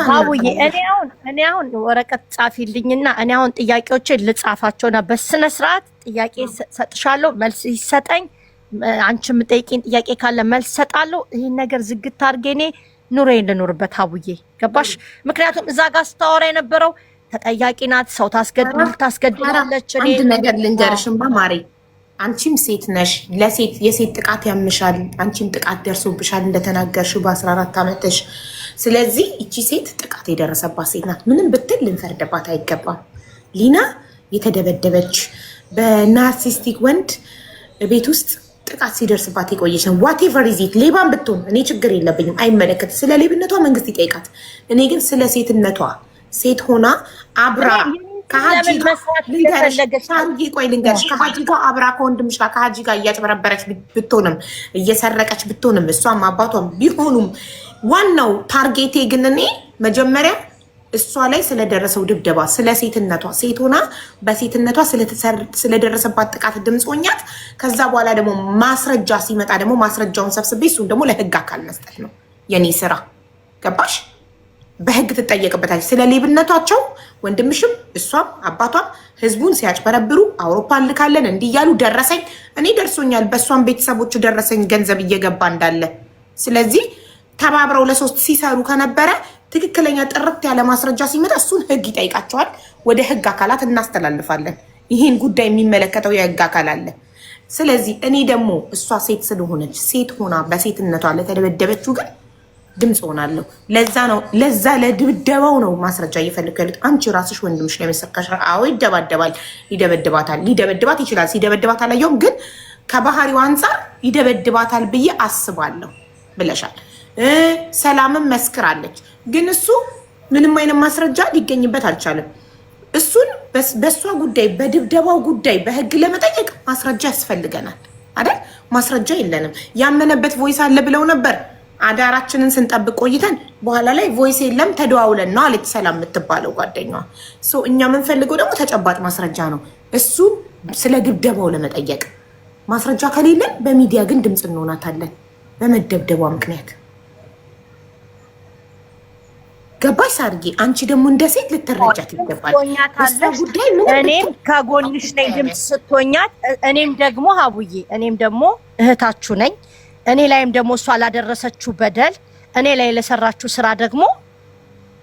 ሀቡዬ እኔ አሁን ወረቀት ጻፊልኝና እኔ አሁን ጥያቄዎችን ልጻፋቸውና በስነ ስርዓት ጥያቄ ሰጥሻለሁ፣ መልስ ይሰጠኝ። አንቺ የምጠይቂኝ ጥያቄ ካለ መልስ ሰጣለሁ። ይሄን ነገር ዝግት አድርጌ እኔ ኑሮዬን ልኖርበት ሀቡዬ፣ ገባሽ? ምክንያቱም እዛ ጋር ስታወራ የነበረው ተጠያቂ ናት፣ ሰው ታስገድላለች። አንድ ነገር ልንገርሽም በማሪ አንቺም ሴት ነሽ፣ የሴት ጥቃት ያምሻል። አንቺም ጥቃት ደርሶብሻል እንደተናገርሽው በ14 ዓመትሽ። ስለዚህ እቺ ሴት ጥቃት የደረሰባት ሴት ናት። ምንም ብትል ልንፈርድባት አይገባም። ሊና የተደበደበች በናርሲስቲክ ወንድ ቤት ውስጥ ጥቃት ሲደርስባት የቆየች ነው። ዋቴቨር ኢዚት ሌባን ብትሆን እኔ ችግር የለብኝም፣ አይመለከትም። ስለ ሌብነቷ መንግስት ይጠይቃት። እኔ ግን ስለ ሴትነቷ ሴት ሆና አብራ ከሀጂ ልንገርሽ ከሀጂ ጋር አብራ ከወንድምሽ ጋር ከሀጂ ጋር እያጭበረበረች ብትሆንም እየሰረቀች ብትሆንም እሷም አባቷም ቢሆኑም ዋናው ታርጌቴ ግን እኔ መጀመሪያ እሷ ላይ ስለደረሰው ድብደባ ስለ ሴትነቷ ሴት ሆና በሴትነቷ ስለደረሰባት ጥቃት ድምፅ ሆኛት ከዛ በኋላ ደግሞ ማስረጃ ሲመጣ ደግሞ ማስረጃውን ሰብስቤ እሱን ደግሞ ለህግ አካል መስጠት ነው የኔ ስራ። ገባሽ? በህግ ትጠየቅበታለች። ስለ ሌብነቷቸው ወንድምሽም እሷም አባቷም ህዝቡን ሲያጭበረብሩ አውሮፓ እንልካለን እንዲህ እያሉ ደረሰኝ እኔ ደርሶኛል። በእሷም ቤተሰቦቹ ደረሰኝ ገንዘብ እየገባ እንዳለ። ስለዚህ ተባብረው ለሶስት ሲሰሩ ከነበረ ትክክለኛ ጥርት ያለ ማስረጃ ሲመጣ እሱን ህግ ይጠይቃቸዋል። ወደ ህግ አካላት እናስተላልፋለን። ይህን ጉዳይ የሚመለከተው የህግ አካል አለ። ስለዚህ እኔ ደግሞ እሷ ሴት ስለሆነች ሴት ሆና በሴትነቷ ለተደበደበችው ግን ድምፅ ሆናለሁ። ለዛ ለድብደባው ነው ማስረጃ እየፈለኩ ያሉት። አንቺ ራስሽ ወንድምሽ ላይ መሰከሽ። አዎ ይደባደባል፣ ይደበድባታል፣ ሊደበድባት ይችላል። ሲደበድባት አላየውም፣ ግን ከባህሪው አንጻር ይደበድባታል ብዬ አስባለሁ ብለሻል። ሰላምም መስክራለች፣ ግን እሱ ምንም አይነት ማስረጃ ሊገኝበት አልቻለም። እሱን በእሷ ጉዳይ በድብደባው ጉዳይ በህግ ለመጠየቅ ማስረጃ ያስፈልገናል አይደል? ማስረጃ የለንም። ያመነበት ቮይስ አለ ብለው ነበር። አዳራችንን ስንጠብቅ ቆይተን በኋላ ላይ ቮይስ የለም ተደዋውለን ነው አለች ሰላም የምትባለው ጓደኛዋ። እኛ የምንፈልገው ደግሞ ተጨባጭ ማስረጃ ነው። እሱ ስለ ድብደባው ለመጠየቅ ማስረጃ ከሌለን በሚዲያ ግን ድምፅ እንሆናታለን በመደብደቧ ምክንያት። ገባሽ ሳርጌ? አንቺ ደግሞ እንደ ሴት ልትረጃት ይገባል። እኔም ከጎንሽ ነኝ ድምፅ ስትሆኛት። እኔም ደግሞ ሀቡዬ እኔም ደግሞ እህታችሁ ነኝ። እኔ ላይም ደግሞ እሷ ላደረሰችው በደል እኔ ላይ ለሰራችው ስራ ደግሞ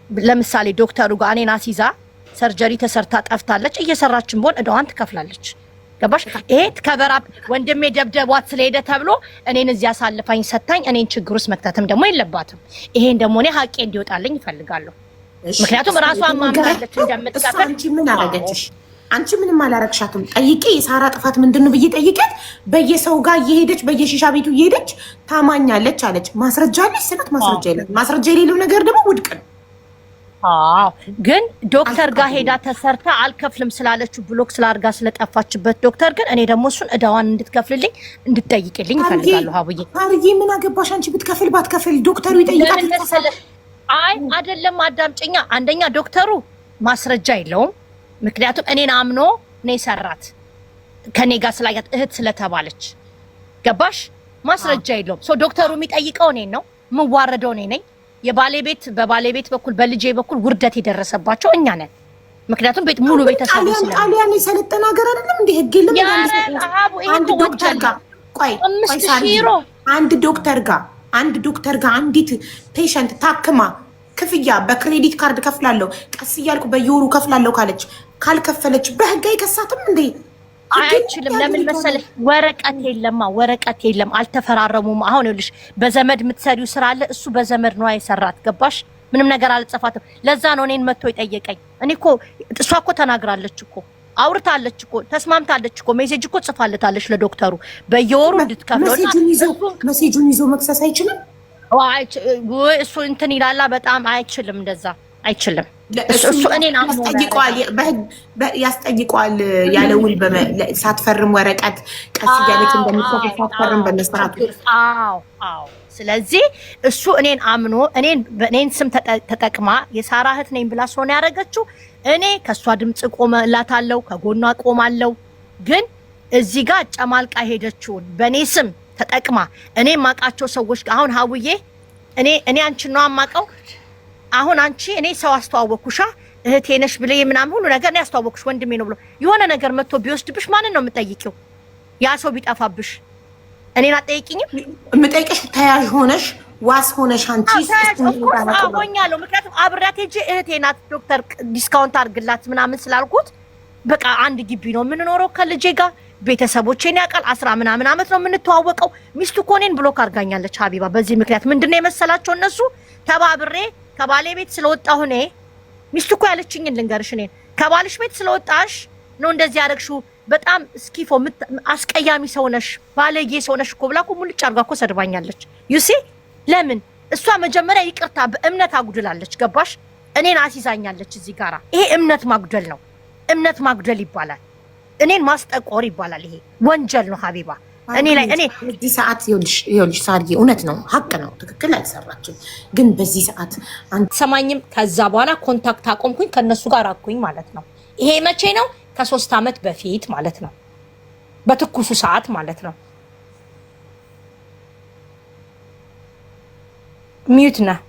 ለምሳሌ ዶክተሩ ጋር እኔን አስይዛ ሰርጀሪ ተሰርታ ጠፍታለች። እየሰራችን ቢሆን እዳዋን ትከፍላለች። ገባሽ? ይሄ ከበራ ወንድሜ ደብደቧት ስለሄደ ተብሎ እኔን እዚህ አሳልፋኝ ሰታኝ እኔን ችግር ውስጥ መክተትም ደግሞ የለባትም። ይሄን ደግሞ እኔ ሀቄ እንዲወጣልኝ ይፈልጋለሁ። ምክንያቱም ራሷን ማምናለች እንደምትከፍል። አንቺ ምን አረገችሽ? አንቺ ምንም አላረግሻትም። ጠይቄ የሳራ ጥፋት ምንድን ነው ብዬ ጠይቄት በየሰው ጋር እየሄደች በየሺሻ ቤቱ እየሄደች ታማኛለች አለች። ማስረጃ አለች ስላት ማስረጃ የለም። ማስረጃ የሌለው ነገር ደግሞ ውድቅ ነው። አዎ ግን ዶክተር ጋር ሄዳ ተሰርታ አልከፍልም ስላለችው ብሎክ ስላርጋ ስለጠፋችበት ዶክተር ግን እኔ ደግሞ እሱን እዳዋን እንድትከፍልልኝ እንድትጠይቅልኝ እፈልጋለሁ። ሀቡዬ ምን አገባሽ አንቺ? ብትከፍል ባትከፍል ዶክተሩ ይጠይቃል። አይ አይደለም አዳምጪኛ። አንደኛ ዶክተሩ ማስረጃ የለውም። ምክንያቱም እኔን አምኖ ነው የሰራት ከኔ ጋር ስላያት እህት ስለተባለች። ገባሽ? ማስረጃ የለውም። ዶክተሩ የሚጠይቀው እኔን ነው፣ የምዋረደው እኔ ነኝ። በባለቤት በኩል በልጄ በኩል ውርደት የደረሰባቸው እኛ ነን። ምክንያቱም ቤት ሙሉ ቤተሰብ ስለሆነ ጣሊያን የሰለጠነ ሀገር አይደለም እንዴ? ህግ የለም። አንድ ዶክተር ጋር ቆይ አንድ ዶክተር ጋር አንዲት ፔሸንት ታክማ ክፍያ በክሬዲት ካርድ ከፍላለሁ ቀስ እያልኩ በየወሩ ከፍላለሁ ካለች ካልከፈለች በህግ አይከሳትም እንዴ? አይችልም። ለምን መሰለህ? ወረቀት የለም፣ አልተፈራረሙም። አሁን ይኸውልሽ በዘመድ የምትሰሪው ስራ አለ፣ እሱ በዘመድ ነው የሰራት። ገባሽ? ምንም ነገር አልጸፋትም። ለዛ ነው እኔን መጥቶ የጠየቀኝ። እኔ እኮ እሷ እኮ ተናግራለች እኮ አውርታለች እኮ ተስማምታለች እኮ ሜሴጅ እኮ ጽፋለታለች ለዶክተሩ በየወሩ እንድትከፍለው። ሜሴጁን ይዞ መክሰስ አይችልም። እሱ እንትን ይላላ በጣም አይችልም፣ እንደዛ አይችልም። እሱ እኔን ያስጠይቀዋል ያለ ውል ሳትፈርም ወረቀት ቀስ እያለች እንደምትከፍል ሳትፈርም በመስራቱ። አዎ። ስለዚህ እሱ እኔን አምኖ እኔን ስም ተጠቅማ የሳራ እህት ነኝ ብላ ስለሆነ ያደረገችው እኔ ከእሷ ድምፅ ቆመላታለሁ፣ ከጎኗ ቆማለሁ። ግን እዚህ ጋር ጨማልቃ ሄደችውን በእኔ ስም ተጠቅማ እኔ የማውቃቸው ሰዎች አሁን ሀቡዬ እኔ አንቺን ነው የማውቀው አሁን አንቺ እኔ ሰው አስተዋወቅኩሻ እህቴ ነሽ ብለሽ ምናምን ሁሉ ነገር ነው ያስተዋወቅኩሽ ወንድሜ ነው ብሎ የሆነ ነገር መጥቶ ቢወስድብሽ ማንን ነው የምጠይቂው? ያ ሰው ቢጠፋብሽ እኔን አትጠይቂኝም? የምጠይቅሽ ተያዥ ሆነሽ ዋስ ሆነሽ አንቺ አሁኛለሁ። ምክንያቱም አብራት ሄጄ እህቴ ናት ዶክተር ዲስካውንት አድርግላት ምናምን ስላልኩት በቃ አንድ ግቢ ነው የምንኖረው ከልጄ ጋር ቤተሰቦቼን ያውቃል 10 ምናምን አመት ነው የምንተዋወቀው። ሚስቱ እኮ እኔን ብሎክ አድርጋኛለች ሀቢባ። በዚህ ምክንያት ምንድነው የመሰላቸው እነሱ ተባብሬ ከባሌ ቤት ስለወጣሁ እኔ ሚስቱ እኮ ያለችኝን ልንገርሽ እኔን ከባልሽ ቤት ስለወጣሽ ነው እንደዚህ ያደረግሽው በጣም እስኪፎ አስቀያሚ ሰው ነሽ ባለጌ ሰው ነሽ እኮ ብላ እኮ ሙልጭ አድርጋ እኮ ሰድባኛለች። ዩሲ ለምን እሷ መጀመሪያ ይቅርታ በእምነት አጉድላለች። ገባሽ? እኔን አሲዛኛለች እዚህ ጋራ። ይሄ እምነት ማጉደል ነው። እምነት ማጉደል ይባላል። እኔን ማስጠቆር ይባላል። ይሄ ወንጀል ነው ሀቢባ። እኔ ላይ እኔ በዚህ ሰዓት ይኸውልሽ ሳርዬ እውነት ነው ሀቅ ነው ትክክል አልሰራችም። ግን በዚህ ሰዓት ሰማኝም ከዛ በኋላ ኮንታክት አቆምኩኝ ከነሱ ጋር አኩኝ ማለት ነው። ይሄ መቼ ነው? ከ3 አመት በፊት ማለት ነው። በትኩሱ ሰዓት ማለት ነው። ሚዩት ነህ።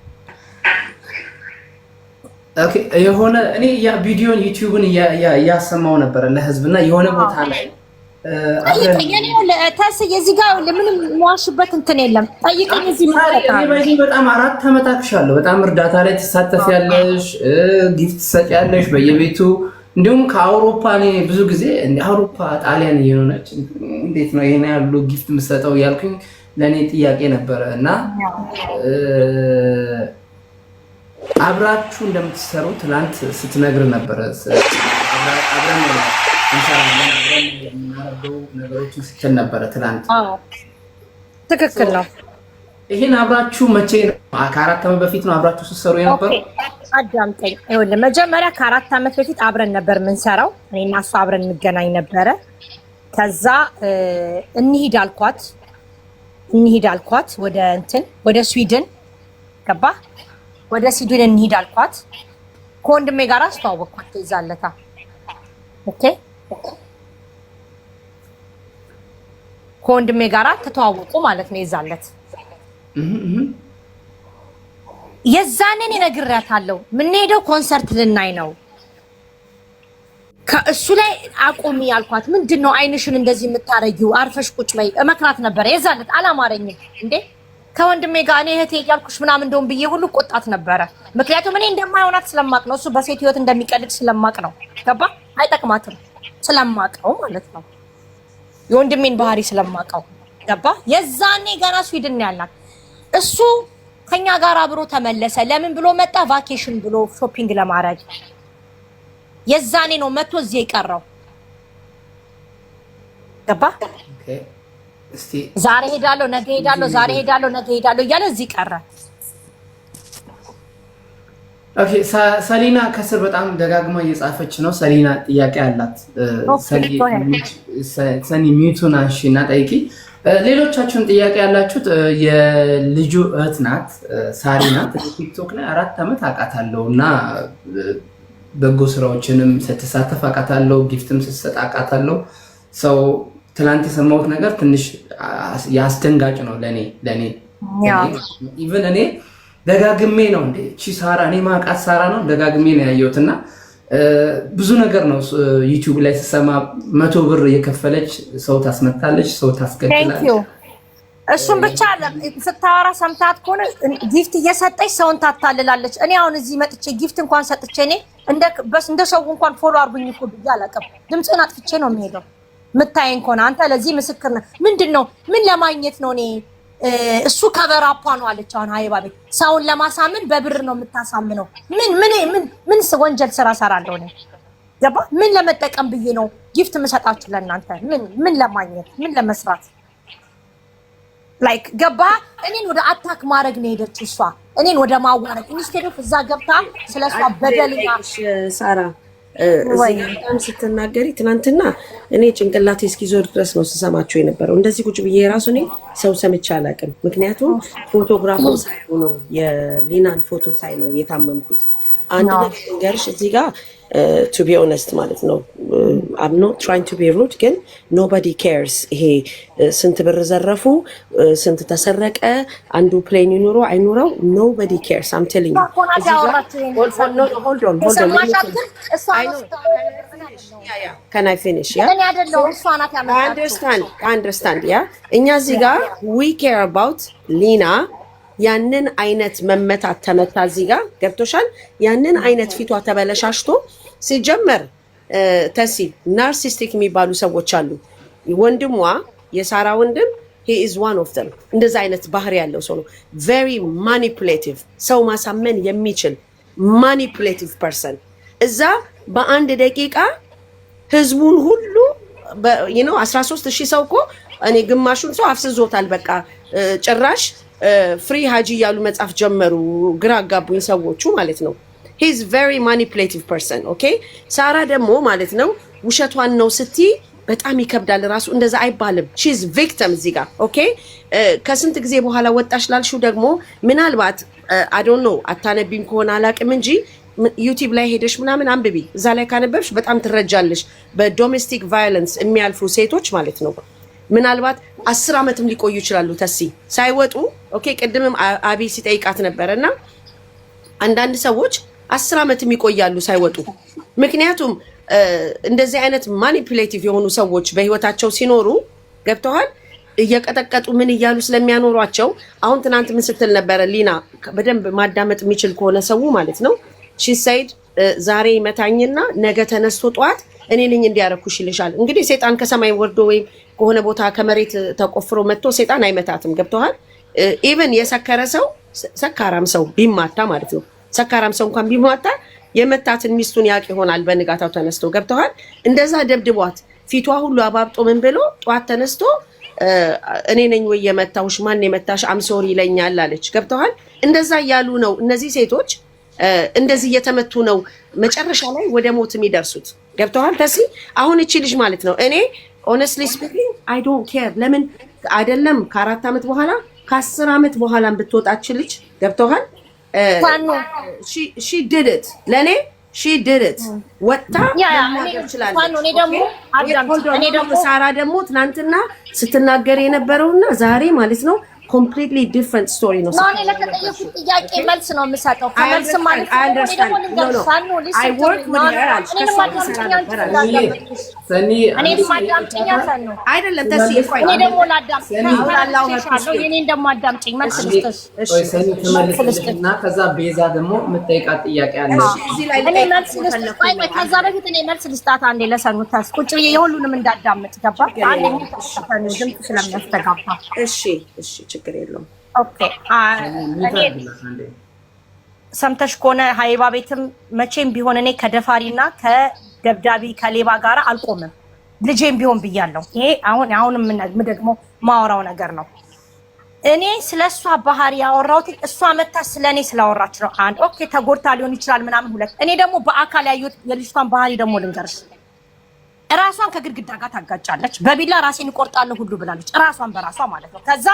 ኦኬ የሆነ እኔ ያ ቪዲዮን ዩቲዩብን ያሰማው ነበር ለህዝብና የሆነ ቦታ ላይ እዚህ ጋር ምንም ዋሽበት እንትን የለም። ጠይቀኝ እዚህ በጣም 4 አመት አክሻለሁ። በጣም እርዳታ ላይ ትሳተፊያለሽ፣ ጊፍት ትሰጪያለሽ በየቤቱ እንዲሁም ከአውሮፓ እኔ ብዙ ጊዜ አውሮፓ ጣሊያን እየሆነች እንዴት ነው ይሄን ያሉ ጊፍት የምትሰጠው እያልኩኝ ለእኔ ጥያቄ ነበረ እና አብራችሁ እንደምትሰሩ ትላንት ስትነግር ነበረ። አብረን ነገሮችን ስትል ነበረ ትላንት። ትክክል ነው። ይሄን አብራችሁ መቼ ነው? ከ4 አመት በፊት ነው አብራችሁ ስትሰሩ የነበረው? አዳምጠኝ። ይኸውልህ መጀመሪያ ከ4 አመት በፊት አብረን ነበር የምንሰራው። እኔና እሷ አብረን እንገናኝ ነበረ። ከዛ እንሂድ አልኳት ወደ እንትን ወደ ስዊድን ገባ። ወደ ስዊድን እንሂድ አልኳት። ከወንድሜ ጋር አስተዋወቅኳት ይዛለታ። ኦኬ ከወንድሜ ጋር ተተዋወቁ ማለት ነው ይዛለት። የዛኔን እነግራታለሁ የምንሄደው ኮንሰርት ልናይ ነው። ከእሱ ላይ አቆሚ ያልኳት ምንድነው አይንሽን እንደዚህ የምታረጊው አርፈሽ ቁጭ በይ እመክራት ነበር። የዛለት አላማረኝም እንዴ ከወንድሜ ጋር እኔ እህቴ እያልኩሽ ምናምን እንደውም ብዬ ሁሉ ቆጣት ነበረ። ምክንያቱም እኔ እንደማይሆናት ስለማቅ ነው። እሱ በሴት ህይወት እንደሚቀልድ ስለማቅ ነው። ገባ? አይጠቅማትም ስለማቀው ማለት ነው። የወንድሜን ባህሪ ስለማቀው ገባ? የዛኔ ገና ስዊድን ያላት እሱ ከኛ ጋር አብሮ ተመለሰ። ለምን ብሎ መጣ? ቫኬሽን ብሎ ሾፒንግ ለማድረግ። የዛኔ ነው መጥቶ እዚህ የቀረው። ገባ? ዛሬ ሄዳለሁ፣ ነገ ሄዳለሁ፣ ዛሬ ሄዳለሁ፣ ነገ ሄዳለሁ እያለ እዚህ ቀረ። ኦኬ ሰሊና ከስር በጣም ደጋግማ እየጻፈች ነው። ሰሊና ጥያቄ አላት። ሰኒ ሚዩቱን አንሺና ጠይቂ። ሌሎቻችሁን ጥያቄ ያላችሁት የልጁ እህት ናት፣ ሳሪ ናት። ቲክቶክ ላይ 4 አመት አውቃታለሁ እና በጎ ስራዎችንም ስትሳተፍ አውቃታለሁ፣ ጊፍትም ስትሰጥ አውቃታለሁ። ሰው ትላንት የሰማሁት ነገር ትንሽ ያስደንጋጭ ነው ለኔ ኢቭን እኔ ደጋግሜ ነው እንዴ እቺ ሳራ እኔ ማውቃት ሳራ ነው ደጋግሜ ነው ያየሁትና ብዙ ነገር ነው ዩቲዩብ ላይ ስሰማ 100 ብር የከፈለች ሰው ታስመታለች፣ ሰው ታስገድላለች። እሱን ብቻ ስታወራ ሰምታት ከሆነ ጊፍት እየሰጠች ሰውን ታታልላለች። እኔ አሁን እዚህ መጥቼ ጊፍት እንኳን ሰጥቼ እኔ እንደ ሰው እንኳን ፎሎ አርጉኝ እኮ ብዬ አላውቅም። ድምፅህን አጥፍቼ ነው የምሄደው። ምታየኝ ከሆነ አንተ ለዚህ ምስክር ነህ። ምንድነው ምን ለማግኘት ነው? እኔ እሱ ከበራፓ ነው አለች። አሁን ሀይባ ቤት ሰውን ለማሳመን በብር ነው የምታሳምነው። ምን ወንጀል ስራ ሰራለሁ እኔ? ገባ? ምን ለመጠቀም ብዬ ነው ጊፍት የምሰጣችሁ ለእናንተ? ምን ለማግኘት ምን ለመስራት? ላይክ ገባ? እኔን ወደ አታክ ማድረግ ነው ሄደችው እሷ፣ እኔን ወደ ማዋረድ ኢንስቴድ ኦፍ እዛ ገብታ ስለሷ በደልና ሳራ በጣም ስትናገሪ ትናንትና እኔ ጭንቅላቴ እስኪዞር ድረስ ነው ስሰማቸው የነበረው። እንደዚህ ቁጭ ብዬ ራሱ እኔ ሰው ሰምቼ አላውቅም። ምክንያቱም ፎቶግራፉን ሳይሆን ነው የሊናን ፎቶ ሳይ ነው የታመምኩት። አንድ ነገር ልንገርሽ እዚህ ጋር to be honest ማለት ነው I'm not trying to be rude ግን nobody cares ይሄ ስንት ብር ዘረፉ ስንት ተሰረቀ አንዱ ፕሌን ይኑሮ አይኑረው nobody cares I'm telling you hold on can I finish I understand እኛ እዚህ ጋር we care about Lina ያንን አይነት መመታት ተመታ እዚህ ጋር ገብቶሻል ያንን አይነት ፊቷ ተበለሻሽቶ ሲጀመር ተሲ ናርሲስቲክ የሚባሉ ሰዎች አሉ ወንድሟ የሳራ ወንድም he is one of them እንደዛ አይነት ባህሪ ያለው ሰው ነው very manipulative ሰው ማሳመን የሚችል manipulative person እዛ በአንድ ደቂቃ ህዝቡን ሁሉ you know 13000 ሰው እኮ እኔ ግማሹን ሰው አፍስዞታል በቃ ጭራሽ ፍሪ ሃጂ ያሉ መጻፍ ጀመሩ ግራ አጋቡኝ ሰዎቹ ማለት ነው he is very manipulative person okay ሳራ ደግሞ ማለት ነው ውሸቷን ነው ስቲ በጣም ይከብዳል ራሱ እንደዛ አይባልም she is victim እዚህ ጋር okay ከስንት ጊዜ በኋላ ወጣሽ ላልሽው ደግሞ ምናልባት I don't know አታነቢም ከሆነ አላቅም እንጂ ዩቲዩብ ላይ ሄደሽ ምናምን አንብቢ እዛ ላይ ካነበብሽ በጣም ትረጃለሽ በዶሜስቲክ ቫዮለንስ የሚያልፉ ሴቶች ማለት ነው ምናልባት 10 አመትም ሊቆዩ ይችላሉ ተሲ ሳይወጡ ኦኬ ቀድምም አቢ ሲጠይቃት ነበርና አንዳንድ ሰዎች 10 አመትም ይቆያሉ ሳይወጡ ምክንያቱም እንደዚህ አይነት ማኒፑሌቲቭ የሆኑ ሰዎች በህይወታቸው ሲኖሩ ገብተዋል እየቀጠቀጡ ምን ይያሉ ስለሚያኖሯቸው አሁን ትናንት ምን ስትል ነበር ሊና በደንብ ማዳመጥ የሚችል ከሆነ ሰው ማለት ነው she said ዛሬ ይመታኝና ነገ ተነስቶ ጧት እኔ ነኝ እንዲያረኩሽ ይልሻል እንግዲህ ሰይጣን ከሰማይ ወርዶ ወይ ከሆነ ቦታ ከመሬት ተቆፍሮ መጥቶ ሰይጣን አይመታትም ገብተዋል ኢቭን የሰከረ ሰው ሰካራም ሰው ቢማታ ማለት ነው ሰካራም ሰው እንኳን ቢማታ የመታትን ሚስቱን ያቅ ይሆናል በንጋታው ተነስቶ ገብተዋል እንደዛ ደብድቧት ፊቷ ሁሉ አባብጦ ምን ብሎ ጧት ተነስቶ እኔ ነኝ ወይ የመታውሽ ማን የመታሽ አምሶሪ ይለኛል አለች ገብተዋል እንደዛ ያሉ ነው እነዚህ ሴቶች እንደዚህ እየተመቱ ነው መጨረሻ ላይ ወደ ሞት የሚደርሱት ገብተዋል ተሲ አሁን እቺ ልጅ ማለት ነው እኔ honestly speaking I don't care ለምን አይደለም ከ4 አመት በኋላ ከ10 አመት በኋላም ብትወጣች ልጅ ገብተዋል she did it ለኔ she did it ወጣ እኔ ደግሞ ሳራ ደግሞ ትናንትና ስትናገር የነበረውና ዛሬ ማለት ነው completely different story ነው እኔ ለተጠየቁት ጥያቄ መልስ ነው የምሰጠው ከመልስ ማለት I work with her አይደለም ተሲ እኔ ደግሞ አዳምጪኝ መልስ ልስጥና ከዛ ቤዛ ደግሞ የምጠይቃት ጥያቄ አለ እኔ መልስ ልስጥ ከዛ በፊት እኔ መልስ ልስጣት አንዴ ለሰኑታስ ቁጭ ብዬ የሁሉንም እንዳዳምጥ ገባ አንዴ ተፈኑ ድምጽ ስለሚያስተጋባ እሺ ችግር የለውም ኦኬ ሰምተሽ ከሆነ ሀይባ ቤትም መቼም ቢሆን እኔ ከደፋሪና ከደብዳቢ ከሌባ ጋር አልቆምም ልጄም ቢሆን ብያለሁ ይሄ አሁንም ደግሞ ማወራው ነገር ነው እኔ ስለሷ ባህሪ ያወራሁት እሷ መታ ስለኔ ስላወራች ነው አንድ ኦኬ ተጎድታ ሊሆን ይችላል ምናምን ሁለት እኔ ደግሞ በአካል ያዩት የልጅቷን ባህሪ ደግሞ ልንገርሽ ራሷን ከግድግዳ ጋር ታጋጫለች በቢላ ራሴን እቆርጣለሁ ሁሉ ብላለች ራሷን በራሷ ማለት ነው ከዛ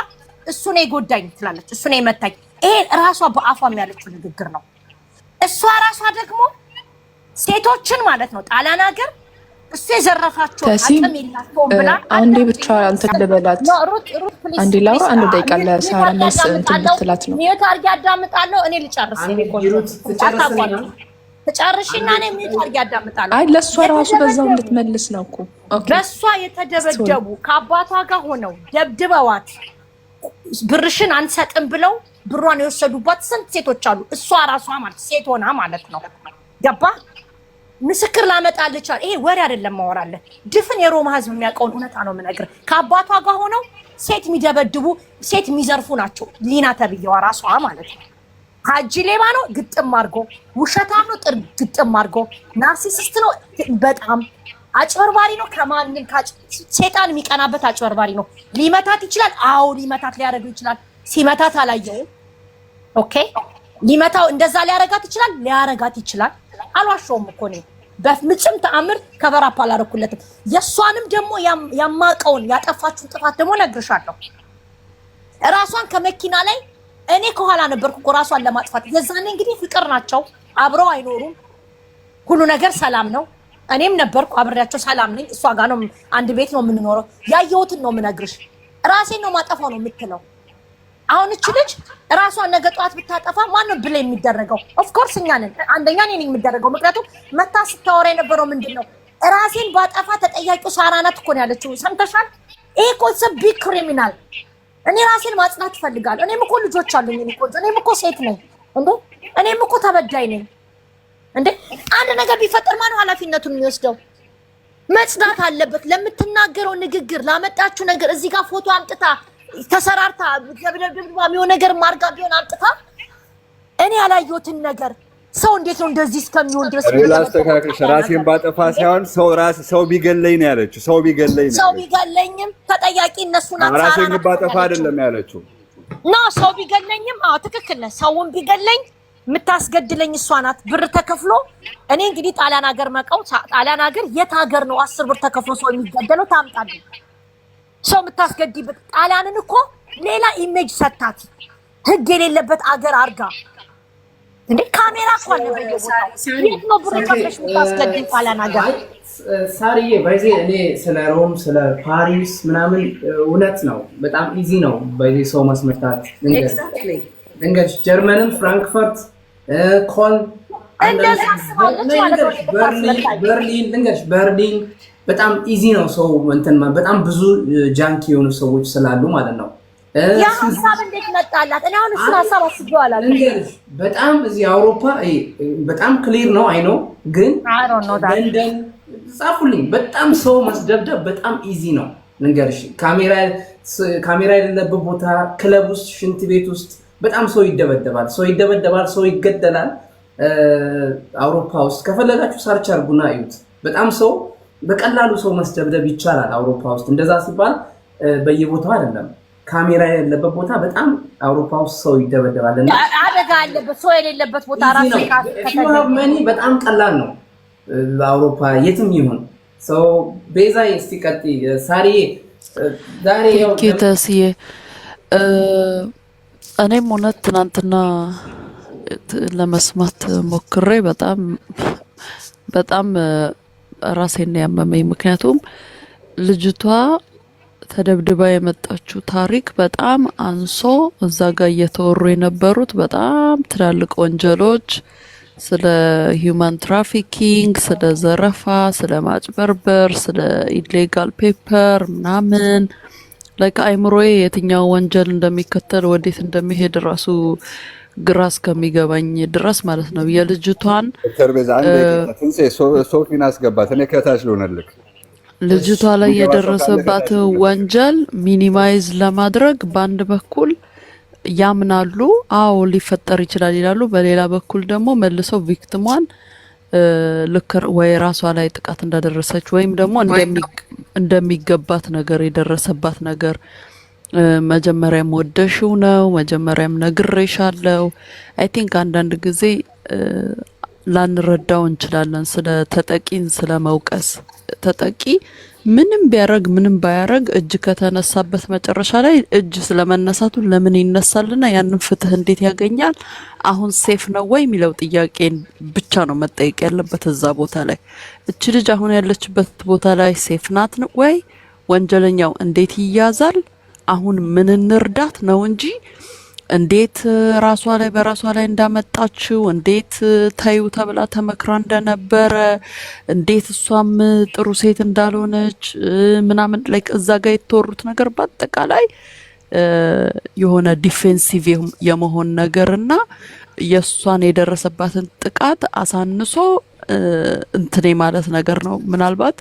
እሱ ነው የጎዳኝ ትላለች እሱ ነው የመታኝ ይሄ ራሷ በአፏም ያለችው ንግግር ነው እሷ ራሷ ደግሞ ሴቶችን ማለት ነው ጣሊያን ሀገር እሱ የዘረፋቸው አቅም የላቸውም ብላ አንዴ ብቻ እንትን ልበላት አንዴ ላውራ አንድ ደቂቃ ለሳራ መልስ እንትን ብትላት ነው ሚዩት አድርጌ አዳምጣለሁ እኔ ልጨርስ ተጨርሽና እኔ ሚዩት አድርጌ አዳምጣለሁ አይ ለሷ ራሱ በዛው እንድትመልስ ነው እኮ በሷ የተደበደቡ ከአባቷ ጋር ሆነው ደብድበዋት ብርሽን አንሰጥም ብለው ብሯን የወሰዱባት ስንት ሴቶች አሉ እሷ ራሷ ማለት ሴት ሆና ማለት ነው ገባ ምስክር ላመጣልቻል ይሄ ወሬ አይደለም ማወራለ ድፍን የሮማ ህዝብ የሚያውቀውን እውነታ ነው የምነግር ከአባቷ ጋር ሆነው ሴት የሚደበድቡ ሴት የሚዘርፉ ናቸው ሊና ተብየዋ ራሷ ማለት ነው ሀጂ ሌባ ነው ግጥም አድርጎ ውሸታም ነው ግጥም አድርጎ ናርሲሲስት ነው በጣም አጭበርባሪ ነው ከማንም ሴጣን የሚቀናበት አጭበርባሪ ነው ሊመታት ይችላል አው ሊመታት ሊያረጋው ይችላል ሲመታት አላየው ኦኬ ሊመታው እንደዛ ሊያረጋት ይችላል አልዋሽውም እኮ ነው በፍጹም ተአምር ከበራፓ አላረኩለትም የሷንም ደግሞ ያማቀውን ያጠፋችው ጥፋት ደግሞ ነግርሻለሁ ራሷን ከመኪና ላይ እኔ ከኋላ ነበርኩ እኮ ራሷን ለማጥፋት። የዛኔ እንግዲህ ፍቅር ናቸው፣ አብረው አይኖሩም፣ ሁሉ ነገር ሰላም ነው። እኔም ነበርኩ አብሬያቸው ሰላም ነኝ። እሷ ጋር ነው አንድ ቤት ነው የምንኖረው። ያየሁትን ነው የምነግርሽ። ራሴን ነው ማጠፋው ነው የምትለው። አሁን እቺ ልጅ ራሷን ነገ ጠዋት ብታጠፋ ማን ነው ብለ የሚደረገው? ኦፍ ኮርስ እኛ ነን። አንደኛ እኔ ነኝ የምደረገው። ምክንያቱም መታ ስታወራ የነበረው ምንድነው ራሴን ባጠፋ ተጠያቂው ሳራ ናት እኮ ነው ያለችው። ሰምተሻል? ይሄ እኮ ቢግ ክሪሚናል። እኔ ራሴን ማጽናት እፈልጋለሁ። እኔም እኮ ልጆች አሉኝ። እኔም እኮ ሴት ነኝ እንዴ! እኔም እኮ ተበዳይ ነኝ እንዴ! አንድ ነገር ቢፈጠር ማን ነው ኃላፊነቱን የሚወስደው? መጽዳት አለበት። ለምትናገረው ንግግር ላመጣችሁ ነገር እዚህ ጋር ፎቶ አምጥታ ተሰራርታ የሚሆን ነገር ማርጋ ቢሆን አምጥታ እኔ ያላየሁትን ነገር ሰው እንዴት ነው እንደዚህ እስከሚሆን ድረስ ላስተካክልሽ። ራሴን ባጠፋ ሳይሆን ሰው ቢገለኝ ነው ያለችው። ሰው ቢገለኝም ተጠያቂ እነሱ ናቸው። ራሴን ባጠፋ አይደለም ያለችው። ሰው ቢገለኝም ትክክል ነህ። ሰውን ቢገለኝ የምታስገድለኝ እሷ ናት። ብር ተከፍሎ እኔ እንግዲህ ጣሊያን ሀገር መቃው ጣሊያን ሀገር የት ሀገር ነው 10 ብር ተከፍሎ ሰው የሚገደለው? ታምጣለህ ሰው የምታስገድበት። ጣሊያንን እኮ ሌላ ኢሜጅ ሰታት ህግ የሌለበት አገር አርጋ እንዴ! ካሜራ እኮ አለ በየቦታው። የት ነው ብር ከፍለሽ የምታስገድል ጣሊያን ሀገር? ሳሪዬ ባይዜ እኔ ስለ ሮም ስለ ፓሪስ ምናምን እውነት ነው በጣም ኢዚ ነው ባይዜ ሰው ማስመታት። እንግዲህ ጀርመንም ፍራንክፈርት ኮል በርሊን በጣም ኢዚ ነው ሰው እንትን በጣም ብዙ ጃንክ የሆኑ ሰዎች ስላሉ ማለት ነው። ያ ሀሳብ እንዴት መጣላት? እኔ አሁን እሱ ሀሳብ አስቤዋለሁ። በጣም እዚህ አውሮፓ በጣም ክሊር ነው። አይ ነው ግን ለንደን ጻፉልኝ በጣም ሰው ማስደብደብ በጣም ኢዚ ነው። ልንገርሽ ካሜራ የሌለበት ቦታ ክለብ ውስጥ ሽንት ቤት ውስጥ በጣም ሰው ይደበደባል፣ ሰው ይገደላል። አውሮፓ ውስጥ ከፈለጋችሁ ሰርች አድርጉና እዩት። በጣም ሰው በቀላሉ ሰው ማስደብደብ ይቻላል አውሮፓ ውስጥ። እንደዛ ሲባል በየቦታው አይደለም። ካሜራ የሌለበት ቦታ በጣም አውሮፓ ውስጥ ሰው ይደበደባል። እና አደጋ ያለበት ሰው የሌለበት ቦታ ራሱ መኒ በጣም ቀላል ነው አውሮፓ የትም ይሁን። ሰው ቤዛ እስቲ ሳሪ ዛሬ ያው ጌታስዬ እኔም እውነት ትናንትና ለመስማት ሞክሬ በጣም ራሴን ያመመኝ። ምክንያቱም ልጅቷ ተደብድባ የመጣችው ታሪክ በጣም አንሶ እዛ ጋር እየተወሩ የነበሩት በጣም ትላልቅ ወንጀሎች ስለ ሂውማን ትራፊኪንግ፣ ስለ ዘረፋ፣ ስለ ማጭበርበር፣ ስለ ኢሌጋል ፔፐር ምናምን አይምሮዬ የትኛው ወንጀል እንደሚከተል ወዴት እንደሚሄድ ራሱ ግራ እስከሚገባኝ ድረስ ማለት ነው። የልጅቷን ሶፊን አስገባት። እኔ ከታች ልሆንልክ ልጅቷ ላይ የደረሰባት ወንጀል ሚኒማይዝ ለማድረግ በአንድ በኩል ያምናሉ፣ አዎ ሊፈጠር ይችላል ይላሉ። በሌላ በኩል ደግሞ መልሰው ቪክቲሟን ልክ ወይ ራሷ ላይ ጥቃት እንዳደረሰች ወይም ደግሞ እንደሚገባት ነገር የደረሰባት ነገር መጀመሪያም ወደሽው ነው መጀመሪያም ነግሬሻለሁ። አይ ቲንክ አንዳንድ ጊዜ ላንረዳው እንችላለን ስለ ተጠቂን ስለ መውቀስ። ተጠቂ ምንም ቢያረግ ምንም ባያረግ እጅ ከተነሳበት መጨረሻ ላይ እጅ ስለመነሳቱ ለምን ይነሳልና ያንን ፍትህ እንዴት ያገኛል? አሁን ሴፍ ነው ወይ የሚለው ጥያቄ ብቻ ነው መጠየቅ ያለበት እዛ ቦታ ላይ። እቺ ልጅ አሁን ያለችበት ቦታ ላይ ሴፍ ናት ወይ? ወንጀለኛው እንዴት ይያዛል? አሁን ምን እንርዳት ነው እንጂ እንዴት ራሷ ላይ በራሷ ላይ እንዳመጣችው እንዴት ታዩ ተብላ ተመክራ እንደነበረ እንዴት እሷም ጥሩ ሴት እንዳልሆነች ምናምን እዛ ጋር የተወሩት ነገር በአጠቃላይ የሆነ ዲፌንሲቭ የመሆን ነገርና የሷን የደረሰባትን ጥቃት አሳንሶ እንትኔ ማለት ነገር ነው። ምናልባት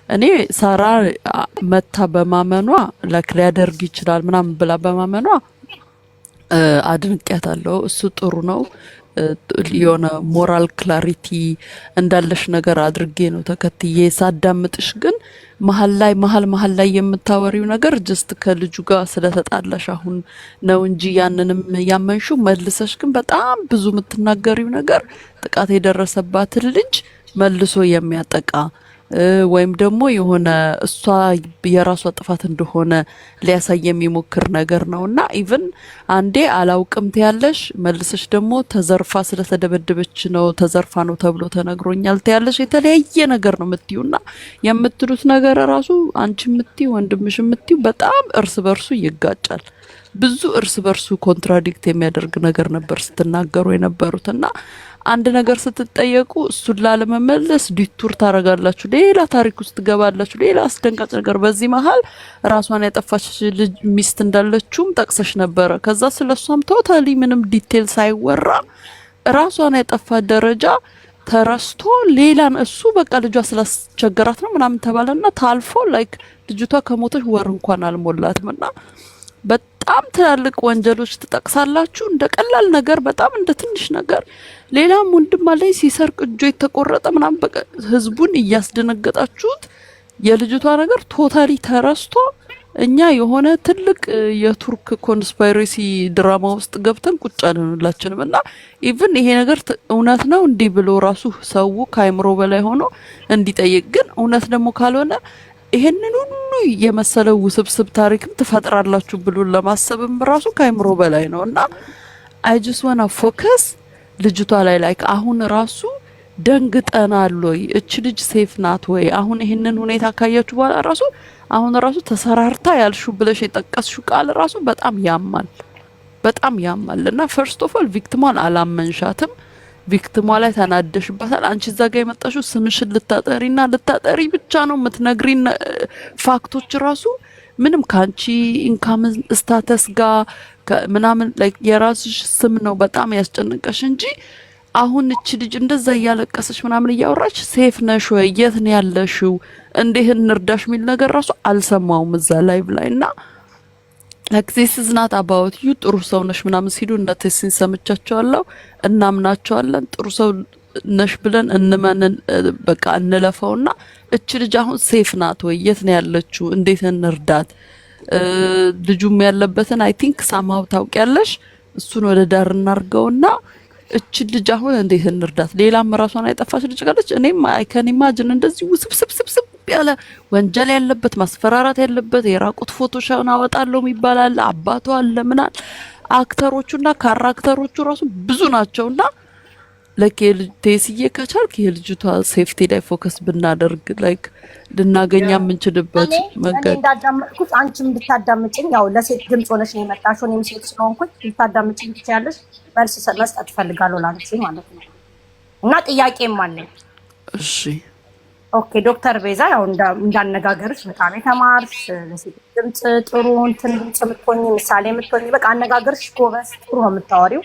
እኔ ሳራ መታ በማመኗ ሊያደርግ ይችላል ምናምን ብላ በማመኗ አድንቄያታለሁ። እሱ ጥሩ ነው። የሆነ ሞራል ክላሪቲ እንዳለሽ ነገር አድርጌ ነው ተከትዬ ሳዳምጥሽ። ግን መሀል ላይ የምታወሪው ነገር ጀስት ከልጁ ጋር ስለተጣላሽ አሁን ነው እንጂ ያንንም ያመንሹ መልሰሽ ግን በጣም ብዙ የምትናገሪው ነገር ጥቃት የደረሰባትን ልጅ መልሶ የሚያጠቃ ወይም ደግሞ የሆነ እሷ የራሷ ጥፋት እንደሆነ ሊያሳይ የሚሞክር ነገር ነውና ኢቭን አንዴ አላውቅም ትያለሽ መልሰሽ ደግሞ ተዘርፋ ስለተደበደበች ነው ተዘርፋ ነው ተብሎ ተነግሮኛል ትያለሽ የተለያየ ነገር ነው የምትዩና የምትሉት ነገር ራሱ አንቺ የምትዩ ወንድምሽ የምትዩ በጣም እርስ በርሱ ይጋጫል ብዙ እርስ በርሱ ኮንትራዲክት የሚያደርግ ነገር ነበር ስትናገሩ የነበሩትና አንድ ነገር ስትጠየቁ እሱን ላለመመለስ ዲቱር ታረጋላችሁ ሌላ ታሪክ ውስጥ ትገባላችሁ ሌላ አስደንጋጭ ነገር በዚህ መሃል ራሷን ያጠፋች ልጅ ሚስት እንዳለችውም ጠቅሰሽ ነበር ከዛ ስለሷም ቶታሊ ምንም ዲቴል ሳይወራ ራሷን ያጠፋ ደረጃ ተረስቶ ሌላን እሱ በቃ ልጇ ስላስቸገራት ነው ምናምን ተባለና ታልፎ ላይክ ልጅቷ ከሞተች ወር እንኳን አልሞላትምና በጣም ትላልቅ ወንጀሎች ትጠቅሳላችሁ እንደ ቀላል ነገር በጣም እንደ ትንሽ ነገር ሌላም ወንድም አለኝ ሲሰርቅ እጁ የተቆረጠ ምናምን በቃ ህዝቡን እያስደነገጣችሁት የልጅቷ ነገር ቶታሊ ተረስቶ እኛ የሆነ ትልቅ የቱርክ ኮንስፓይሬሲ ድራማ ውስጥ ገብተን ቁጭ አለንላችንም እና ኢቭን ይሄ ነገር እውነት ነው እንዲህ ብሎ ራሱ ሰው ካይምሮ በላይ ሆኖ እንዲጠይቅ ግን እውነት ደግሞ ካልሆነ ይሄንን ሁሉ የመሰለው ውስብስብ ታሪክም ተፈጥራላችሁ ብሎ ለማሰብም ራሱ ካይምሮ በላይ ነውና I just want to focus ልጅቷ ላይ ላይክ አሁን ራሱ ደንግጠናል ወይ እቺ ልጅ ሴፍ ናት ወይ አሁን ይሄንን ሁኔታ ካያችሁ በኋላ ራሱ አሁን ራሱ ተሰራርታ ያልሹ ብለሽ የጠቀስሽው ቃል ራሱ በጣም ያማልና ፈርስት ኦፍ ኦል ቪክቲሟን አላመንሻትም ቪክቲሟ ላይ ተናደሽባታል አንቺ እዛ ጋር የመጣሽው ስምሽን ልታጠሪ ብቻ ነው የምትነግሪን ፋክቶች ራሱ ምንም ካንቺ ኢንካም ስታተስ ጋር ምናምን ላይክ የራስሽ ስም ነው በጣም ያስጨነቀሽ እንጂ አሁን እቺ ልጅ እንደዛ ያለቀሰሽ ምናምን ያወራች ሴፍ ነሽ ወይ የት ነው ያለሽው እንዴት እንርዳሽ ሚል ነገር ራሱ አልሰማውም እዛ ላይቭ ላይና like this is not about you ጥሩ ሰው ነሽ ምናምን ሲሉ እንደተሲን ሰምቻቸዋለሁ እናምናቸዋለን ጥሩ ሰው ነሽ ብለን እንመንን በቃ እንለፈውና እቺ ልጅ አሁን ሴፍ ናት ወይ የት ነው ያለችው እንዴት እንርዳት ልጁም ያለበትን I think somehow ታውቂያለሽ እሱን ወደ ዳር እናርገውና እቺ ልጅ አሁን እንዴት እንርዳት ሌላም ራሷን አይጠፋሽ ልጅ ካለች እኔም I can imagine እንደዚህ ውስብስብ ያለ ወንጀል ያለበት ማስፈራራት ያለበት የራቁት ፎቶሻውን አወጣለሁ ይባላል አባቷ ለምናል አክተሮቹና ካራክተሮቹ ራሱ ብዙ ናቸውና ለከልቴሲዬ ከቻልክ የልጅቷ ሴፍቲ ላይ ፎከስ ብናደርግ ላይክ ልናገኛ ምንችልበት መንገድ እንዳዳመጥኩት አንቺም እንድታዳምጪኝ ያው ለሴት ድምጽ ሆነሽ ነው የመጣሽው እኔም ሴት ስለሆንኩኝ እንድታዳምጪኝ ትችያለሽ መልስ መስጠት ፈልጋለሁ ላንቺ ማለት ነው እና ጥያቄም አለኝ እሺ ኦኬ ዶክተር ቤዛ ያው እንዳነጋገርሽ በጣም የተማርሽ ለሴት ድምጽ ጥሩ እንትን ድምጽ የምትሆኚ ምሳሌ የምትሆኚ በቃ አነጋገርሽ ጎበዝ ጥሩ ነው የምታወሪው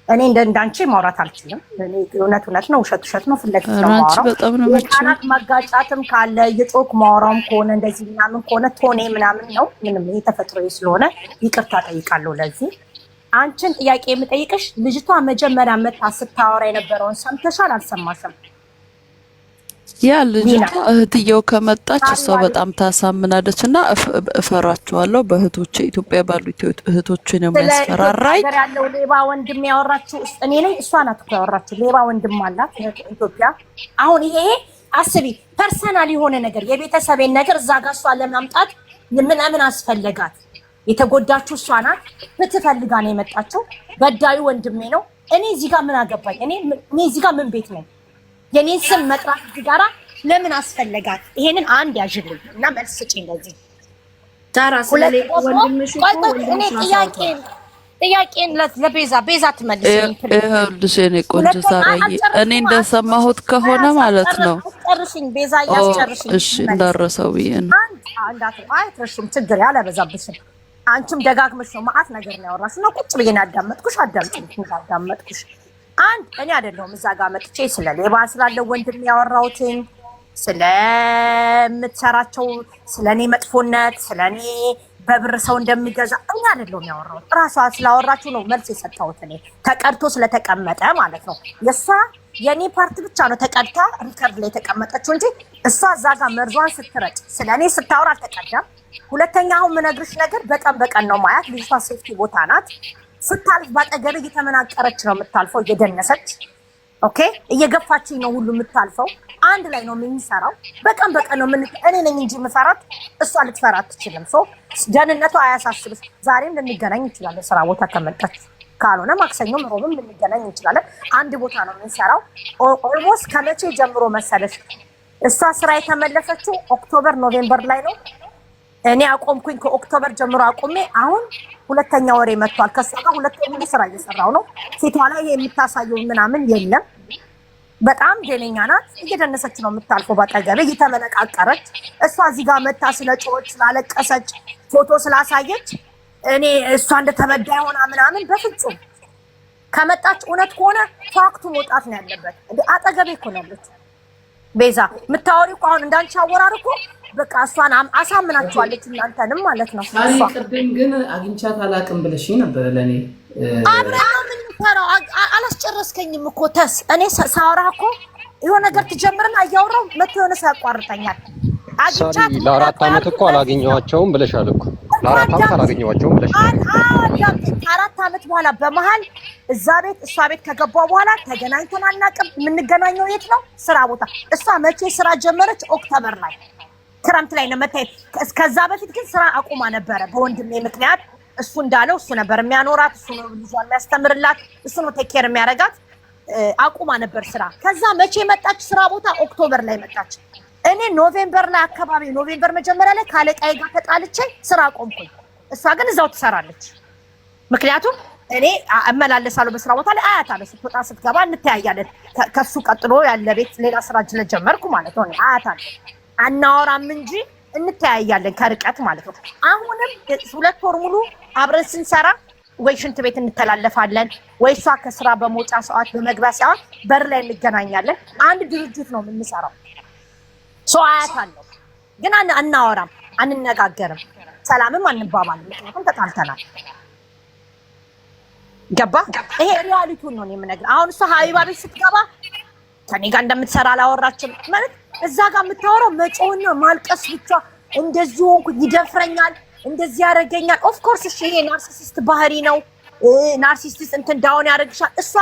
እኔ እንዳንቺ ማውራት አልችልም እኔ እውነት ነው ውሸት ነው ፍለግት ነው ማውራው የቃላት ማጋጫትም ካለ የጮክ ማውራውም ከሆነ እንደዚህ ምናምን ከሆነ ቶኔ ምናምን ነው ምንም ይሄ ተፈጥሮዬ ስለሆነ ይቅርታ ጠይቃለሁ ለዚህ አንቺን ጥያቄ የምጠይቅሽ ልጅቷ መጀመሪያ መታ ስታወራ የነበረውን ሰምተሻል አልሰማሽም ያ ልጅቷ እህትየው ከመጣች እሷ በጣም ታሳምናለችና እፈራቸዋለሁ በእህቶቼ ኢትዮጵያ ባሉ እህቶቼ ነው የሚያስፈራራይ ያለው ሌባ ወንድም ያወራችሁ እኔ ነኝ እሷ ናት እኮ ያወራችሁ ሌባ ወንድም አላት ኢትዮጵያ አሁን ይሄ አስቢ ፐርሰናል የሆነ ነገር የቤተሰቤን ነገር እዛ ጋር እሷ ለማምጣት ምን አስፈልጋት የተጎዳችሁ እሷ ናት ብትፈልጋ ነው የመጣችው በዳዩ ወንድሜ ነው እኔ እዚህ ጋር ምን አገባኝ እኔ እዚህ ጋር ምን ቤት ነው የኔን ስም መጥራት ጋራ ለምን አስፈልጋት ይሄንን አንድ ያጅልኝ እና መልስ ስጪኝ ለዚህ ታራ ስለሌ ወንድምሽ እኔ ጥያቄን ለቤዛ ትመልስልኝ ልጅ እኔ ቆንጆ ሳራዬ እኔ እንደሰማሁት ከሆነ ማለት ነው ጨርሽኝ ቤዛ ያስጨርሽኝ እሺ እንዳረሰው ይሄን አይትረሽም ችግር ያለበዛብሽም አንቺም ደጋግመሽ ነው ማአት ነገር ነው ያወራሽ ነው ቁጭ ብዬ አዳመጥኩሽ አዳመጥኩሽ አንድ እኔ አይደለሁም እዛ ጋር መጥቼ ስለ ሌባ ስላለው ወንድም ያወራሁትኝ ስለምትሰራቸው ስለኔ መጥፎነት ስለኔ በብር ሰው እንደሚገዛ እኛ አይደለሁም ያወራሁት ራሷ ስላወራችሁ ነው መልስ የሰጠሁት እኔ ተቀድቶ ስለተቀመጠ ማለት ነው የኔ ፓርት ብቻ ነው ተቀድታ ሪከርድ ላይ ተቀመጠችው እንጂ እሷ እዛ ጋር መርዟን ስትረጭ ስለኔ ስታወራ አልተቀዳም ሁለተኛው ምነግርሽ ነገር በቀን ነው ማያት ልጅቷ ሴፍቲ ቦታ ናት ስታልፍ ባጠገብ እየተመናቀረች ነው የምታልፈው እየደነሰች ኦኬ እየገፋችኝ ነው ሁሉ የምታልፈው አንድ ላይ ነው የምንሰራው። በቀን ነው እኔ ነኝ እንጂ የምፈራት እሷ ልትፈራ አትችልም። ደህንነቷ አያሳስብሽ። ዛሬም ልንገናኝ እንችላለን ስራ ቦታ ከመጣች፣ ካልሆነ ማክሰኞም ሮብም ልንገናኝ እንችላለን። አንድ ቦታ ነው የምንሰራው። ኦልሞስት ከመቼ ጀምሮ መሰለሽ እሷ ስራ የተመለሰችው ኦክቶበር ኖቬምበር ላይ ነው። እኔ አቆምኩኝ። ከኦክቶበር ጀምሮ አቆሜ አሁን ሁለተኛ ወሬ መጥቷል። ከሷ ጋር ሁለት ሙሉ ስራ እየሰራው ነው። ፊቷ ላይ የምታሳየው ምናምን የለም። በጣም ጀነኛ ናት። እየደነሰች ነው የምታልፈው ባጠገቤ እየተመነቃቀረች። እሷ እዚህ ጋር መታ ስለጮች ስላለቀሰች ፎቶ ስላሳየች እኔ እሷ እንደተበዳይ ሆና ምናምን በፍጹም ከመጣች እውነት ከሆነ ፋክቱ መውጣት ነው ያለበት። እንዴ አጠገቤ እኮ ነው ያለችው ቤዛ። የምታወሪው እኮ አሁን እንዳንቺ አወራር እኮ በቃ እሷን አሳምናችኋለች እናንተንም ማለት ነው። ሳሪ ቅድም ግን አግኝቻት አላውቅም ብለሽ ነበር ለኔ አብረን ነው የምንሰራው። አላስጨረስከኝም እኮ ተስ እኔ ሳወራ እኮ የሆነ ነገር ትጀምርና እያወራሁ መቶ የሆነ ሰው ያቋርጠኛል። አግኝቻት ለ4 ዓመት እኮ አላገኘኋቸውም ብለሻል እኮ ለ4 ዓመት አላገኘኋቸውም ብለሻል። 4 ዓመት በኋላ በመሀል እዛ ቤት እሷ ቤት ከገባሁ በኋላ ተገናኝተን አናውቅም። የምንገናኘው የት ነው? ስራ ቦታ። እሷ መቼ ስራ ጀመረች? ኦክቶበር ላይ ክረምት ላይ ነው መታየት። ከዛ በፊት ግን ስራ አቁማ ነበረ በወንድሜ ምክንያት። እሱ እንዳለው እሱ ነበር የሚያኖራት፣ እሱ ነው ልጇን የሚያስተምርላት፣ እሱ ነው ቴክ ኬር የሚያደርጋት። አቁማ ነበር ስራ። ከዛ መቼ መጣች ስራ ቦታ? ኦክቶበር ላይ መጣች። እኔ ኖቬምበር ላይ አካባቢ ኖቬምበር መጀመሪያ ላይ ካለቃዬ ጋር ተጣልቼ ስራ አቆምኩኝ። እሷ ግን እዛው ትሰራለች። ምክንያቱም እኔ እመላለሳለሁ በስራ ቦታ ላይ አያታለሁ። ስትወጣ ስትገባ እንተያያለን። ከሱ ቀጥሎ ያለ ቤት ሌላ ስራ ጀመርኩ ማለት ነው። አያታለሁ። አናወራም እንጂ እንተያያለን ከርቀት ማለት ነው። አሁንም 2 ወር ሙሉ አብረን ስንሰራ ወይ ሽንት ቤት እንተላለፋለን ወይ እሷ ከስራ በመውጫ ሰዓት በመግቢያ ሰዓት በር ላይ እንገናኛለን። አንድ ድርጅት ነው የምንሰራው። አያታለሁ ግን አናወራም፣ አንነጋገርም፣ ሰላምም አንባባልም። ምክንያቱም ተጣልተናል። ገባ? ይሄ ሪያሊቲውን ነው የምነግርህ። አሁን እሷ ሀቢባ ቤት ስትገባ ከኔ ጋር እንደምትሰራ አላወራችም ማለት እዛ ጋር የምታወራው መጮህና ማልቀስ ብቻ። እንደዚህ ሆንኩ፣ ይደፍረኛል፣ እንደዚህ ያደርገኛል። ኦፍ ኮርስ እሺ፣ ይሄ ናርሲሲስት ባህሪ ነው። ናርሲሲስት እንትን ዳውን ያደርግሻል። እሷ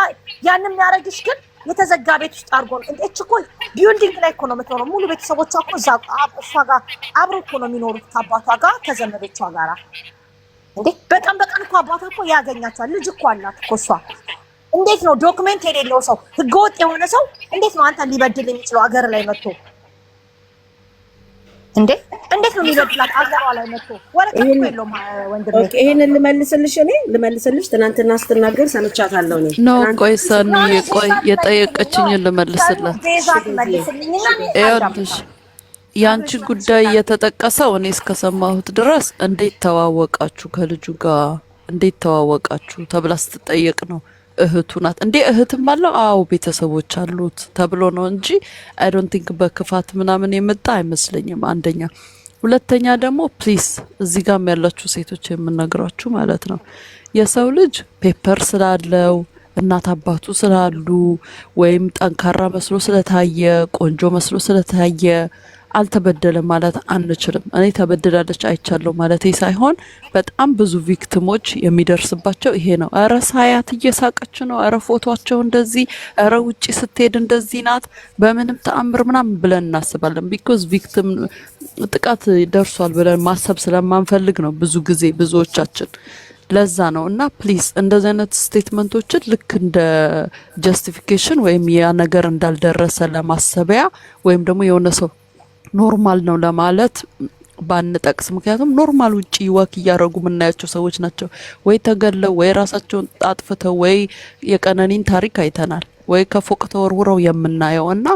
ያንን የሚያደርግሽ ግን የተዘጋ ቤት ውስጥ አድርጎ ነው። እንዴት እኮ ቢልዲንግ ላይ እኮ ነው የምትኖረው። ሙሉ ቤተሰቦቿ እኮ እዛ እሷ ጋር አብረው እኮ ነው የሚኖሩት ከአባቷ ጋር ከዘመዶቿ ጋር። እንዴ በቀን እኮ አባቷ እኮ ያገኛቸዋል። ልጅ እኮ አላት እኮ እሷ። እንዴት ነው ዶክመንት የሌለው ሰው ህገወጥ የሆነ ሰው እንዴት ነው አንተን ሊበድል የሚችለው አገር ላይ መጥቶ? እንዴት ነው የሚበድላት አገሯ ላይ መጥቶ? ወረቀት እኮ የለውም ወንድሜ። ይሄንን ልመልስልሽ ትናንትና ስትናገር ሰምቻታለሁ እኔ ነው። ቆይ ሰኑዬ፣ ቆይ የጠየቀችኝን ልመልስላት። ይኸውልሽ ያንቺ ጉዳይ የተጠቀሰው እኔ እስከሰማሁት ድረስ እንዴት ተዋወቃችሁ ከልጁ ጋር እንዴት ተዋወቃችሁ ተብላ ስትጠየቅ ነው። እህቱ ናት እንዴ? እህትም አለው? አዎ ቤተሰቦች አሉት ተብሎ ነው እንጂ አይ ዶንት ቲንክ በክፋት ምናምን የመጣ አይመስለኝም። አንደኛ። ሁለተኛ ደግሞ ፕሊስ እዚህ ጋር ያላችሁ ሴቶች የምነግራችሁ ማለት ነው የሰው ልጅ ፔፐር ስላለው እናት አባቱ ስላሉ ወይም ጠንካራ መስሎ ስለታየ ቆንጆ መስሎ ስለታየ አልተበደለም ማለት አንችልም። እኔ ተበድላለች አይቻለሁ ማለት ሳይሆን በጣም ብዙ ቪክቲሞች የሚደርስባቸው ይሄ ነው። አረ ሳያት እየሳቀች ነው፣ አረ ፎቶአቸው እንደዚህ፣ አረ ውጪ ስትሄድ እንደዚህ ናት፣ በምንም ተአምር ምናምን ብለን እናስባለን። ቢኮዝ ቪክቲም ጥቃት ደርሷል ብለን ማሰብ ስለማንፈልግ ነው ብዙ ጊዜ ብዙዎቻችን። ለዛ ነው እና ፕሊዝ እንደዚህ አይነት ስቴትመንቶችን ልክ እንደ ጀስቲፊኬሽን ወይም ያ ነገር እንዳልደረሰ ለማሰቢያ ወይም ደግሞ የሆነ ሰው ኖርማል ነው ለማለት ባንጠቅስ። ምክንያቱም ኖርማል ውጪ ወክ እያደረጉ የምናያቸው ሰዎች ናቸው ወይ ተገለው ወይ ራሳቸውን አጥፍተው ወይ የቀነኒን ታሪክ አይተናል ወይ ከፎቅ ተወርውረው የምናየው እና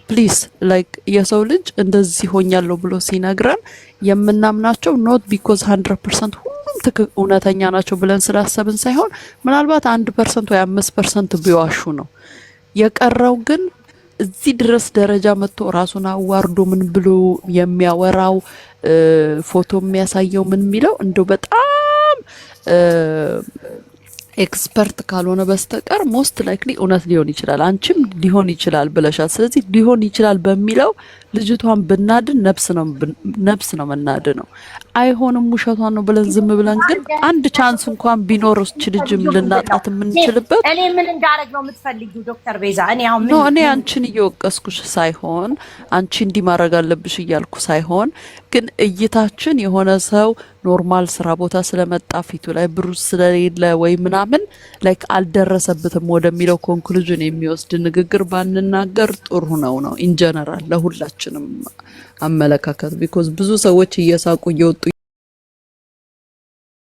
ፕሊዝ ላይክ የሰው ልጅ እንደዚህ ሆኛለሁ ብሎ ሲነግረን የምናምናቸው ኖት ቢኮዝ 100% ሁሉም እውነተኛ ናቸው ብለን ስላሰብን ሳይሆን ምናልባት 1% ወይ 5% ቢዋሹ ነው። የቀረው ግን እዚህ ድረስ ደረጃ መጥቶ ራሱን አዋርዶ ምን ብሎ የሚያወራው ፎቶ የሚያሳየው ምን የሚለው እንደው በጣም ኤክስፐርት ካልሆነ በስተቀር ሞስት ላይክሊ እውነት ሊሆን ይችላል፣ አንቺም ሊሆን ይችላል ብለሻል። ስለዚህ ሊሆን ይችላል በሚለው ልጅቷን ብናድን ነፍስ ነው መናድነው። አይሆንም ውሸቷን ነው ብለን ዝም ብለን ግን አንድ ቻንስ እንኳን ቢኖር እቺ ልጅም ልናጣት የምንችልበት እኔ ምን እንዳረግ ነው የምትፈልጊው ዶክተር ቤዛ? እኔ አንቺን እየወቀስኩሽ ሳይሆን አንቺ እንዲህ ማድረግ አለብሽ እያልኩ ሳይሆን ግን እይታችን የሆነ ሰው ኖርማል ስራ ቦታ ስለመጣ ፊቱ ላይ ብሩስ ስለሌለ ወይ ምናምን ላይክ አልደረሰበትም ወደሚለው ኮንክሉዥን የሚወስድ ንግግር ባንናገር ጥሩ ነው ኢን ጀነራል ለሁላችንም አመለካከት ቢኮዝ ብዙ ሰዎች እየሳቁ እየወጡ